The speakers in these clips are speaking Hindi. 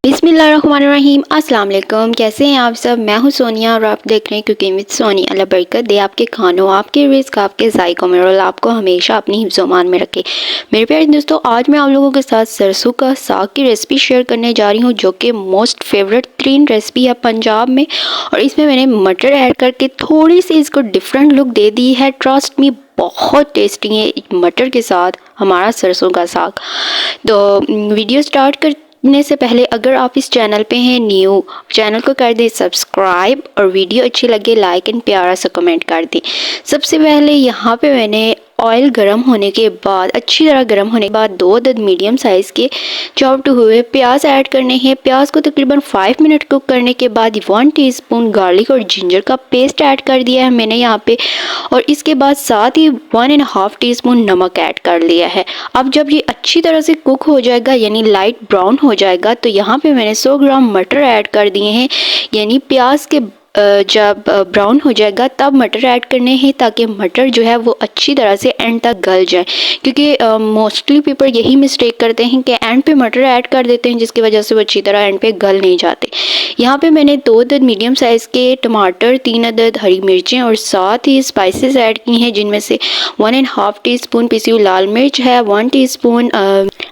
बिस्मिल्लाहिर्रहमानिर्रहीम। अस्सलाम वालेकुम। कैसे हैं आप सब? मैं हूं सोनिया और आप देख रहे हैं कुकिंग विद सोनी। अल्लाह बरकत दे आपके खानों, आपके रिस्क, आपके जायकों में और आपको हमेशा अपनी हिफ्ज़-ओ-मान में रखे। मेरे प्यारे दोस्तों, आज मैं आप लोगों के साथ सरसों का साग की रेसिपी शेयर करने जा रही हूँ, जो कि मोस्ट फेवरेट तीन रेसिपी है पंजाब में। और इसमें मैंने मटर ऐड करके थोड़ी सी इसको डिफरेंट लुक दे दी है। ट्रस्ट मी, बहुत टेस्टी है मटर के साथ हमारा सरसों का साग। तो वीडियो स्टार्ट करने से पहले अगर आप इस चैनल पे हैं न्यू, चैनल को कर दें सब्सक्राइब और वीडियो अच्छी लगे लाइक एंड प्यारा सा कमेंट कर दें। सबसे पहले यहाँ पे मैंने ऑयल गरम होने के बाद, अच्छी तरह गरम होने के बाद, 2 अदद मीडियम साइज़ के चॉप्ड हुए प्याज ऐड करने हैं। प्याज को तकरीबन 5 मिनट कुक करने के बाद 1 टीस्पून गार्लिक और जिंजर का पेस्ट ऐड कर दिया है मैंने यहाँ पे। और इसके बाद साथ ही 1.5 टीस्पून नमक ऐड कर लिया है। अब जब ये अच्छी तरह से कुक हो जाएगा, यानी लाइट ब्राउन हो जाएगा, तो यहाँ पे मैंने 100 ग्राम मटर ऐड कर दिए हैं। यानी प्याज के जब ब्राउन हो जाएगा तब मटर ऐड करने हैं, ताकि मटर जो है वो अच्छी तरह से एंड तक गल जाए। क्योंकि मोस्टली पीपल यही मिस्टेक करते हैं कि एंड पे मटर ऐड कर देते हैं, जिसकी वजह से वो अच्छी तरह एंड पे गल नहीं जाते। यहाँ पे मैंने 2 अदद मीडियम साइज़ के टमाटर, 3 अदद हरी मिर्चें और साथ ही स्पाइसेस ऐड की हैं, जिनमें से 1.5 टीस्पून पिसी हुई लाल मिर्च है, 1 टीस्पून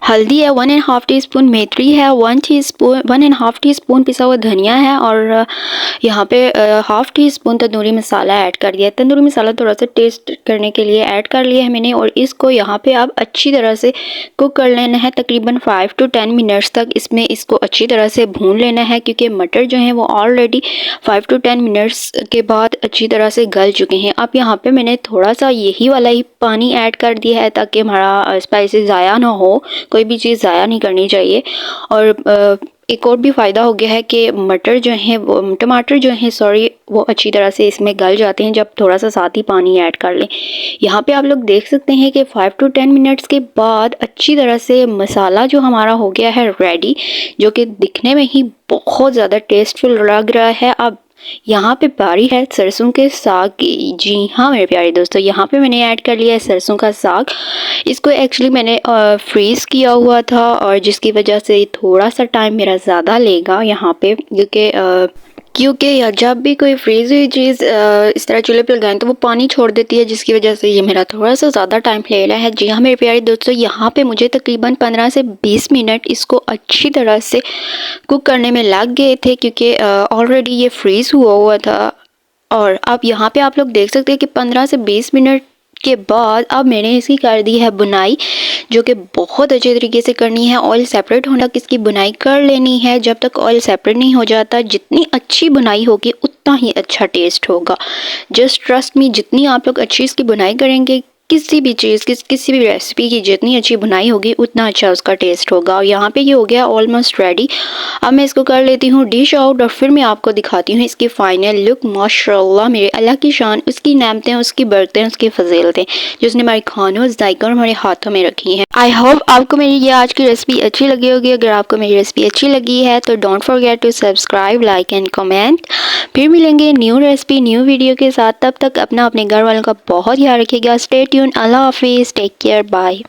हल्दी है, 1.5 टीस्पून मेथी है, 1.5 टीस्पून पिसा हुआ धनिया है और यहाँ पे 1/2 टीस्पून तंदूरी मसाला ऐड कर दिया है। तंदूरी मसाला थोड़ा सा टेस्ट करने के लिए ऐड कर लिया है मैंने। और इसको यहाँ पे अब अच्छी तरह से कुक कर लेना है, तकरीबन 5 to 10 मिनट्स तक इसमें इसको अच्छी तरह से भून लेना है, क्योंकि मटर जो है वो ऑलरेडी 5 to 10 मिनट्स के बाद अच्छी तरह से गल चुके हैं। अब यहाँ पे मैंने थोड़ा सा यही वाला ही पानी ऐड कर दिया है, ताकि हमारा स्पाइसेस ज़ाया ना हो, कोई भी चीज़ ज़ाया नहीं करनी चाहिए। और एक और भी फ़ायदा हो गया है कि मटर जो हैं वो, टमाटर जो हैं सॉरी, वो अच्छी तरह से इसमें गल जाते हैं जब थोड़ा सा साथ ही पानी ऐड कर लें। यहाँ पे आप लोग देख सकते हैं कि 5 to 10 मिनट्स के बाद अच्छी तरह से मसाला जो हमारा हो गया है रेडी, जो कि दिखने में ही बहुत ज़्यादा टेस्टफुल लग रहा है। अब यहाँ पे बारी है सरसों के साग की। जी हाँ मेरे प्यारे दोस्तों, यहाँ पे मैंने ऐड कर लिया है सरसों का साग। इसको एक्चुअली मैंने फ्रीज़ किया हुआ था, और जिसकी वजह से थोड़ा सा टाइम मेरा ज़्यादा लेगा यहाँ पे, क्योंकि जब भी कोई फ्रीज़ हुई चीज़ इस तरह चूल्हे पर लगाएं तो वो पानी छोड़ देती है, जिसकी वजह से ये मेरा थोड़ा सा ज़्यादा टाइम ले रहा है। जी हाँ मेरे प्यारे दोस्तों, यहाँ पे मुझे तकरीबन 15 से 20 मिनट इसको अच्छी तरह से कुक करने में लग गए थे, क्योंकि ऑलरेडी ये फ्रीज़ हुआ था। और अब यहाँ पे आप लोग देख सकते हैं कि 15 से 20 मिनट के बाद अब मैंने इसकी कर दी है बुनाई, जो कि बहुत अच्छे तरीके से करनी है। ऑयल सेपरेट होने तक इसकी बुनाई कर लेनी है। जब तक ऑयल सेपरेट नहीं हो जाता, जितनी अच्छी बुनाई होगी उतना ही अच्छा टेस्ट होगा। जस्ट ट्रस्ट मी, जितनी आप लोग अच्छी इसकी बुनाई करेंगे, किसी भी चीज़ किसी भी रेसिपी की जितनी अच्छी बुनाई होगी उतना अच्छा उसका टेस्ट होगा। और यहाँ पे ये हो गया ऑलमोस्ट रेडी। अब मैं इसको कर लेती हूँ डिश आउट, और फिर मैं आपको दिखाती हूँ इसकी फाइनल लुक। माशाल्लाह, मेरे अल्लाह की शान, उसकी नेमतें, उसकी बरकतें, उसकी फजीलतें जो उसने हमारे खानों, जायकों और हमारे हाथों में रखी हैं। आई होप आपको मेरी ये आज की रेसिपी अच्छी लगी होगी। अगर आपको मेरी रेसिपी अच्छी लगी है तो don't forget to subscribe, like and comment. फिर मिलेंगे न्यू रेसिपी, न्यू वीडियो के साथ। तब तक अपने घर वालों का बहुत ध्यान रखिएगा। Stay tune. अल्लाह हाफिज़, टेक केयर, बाय।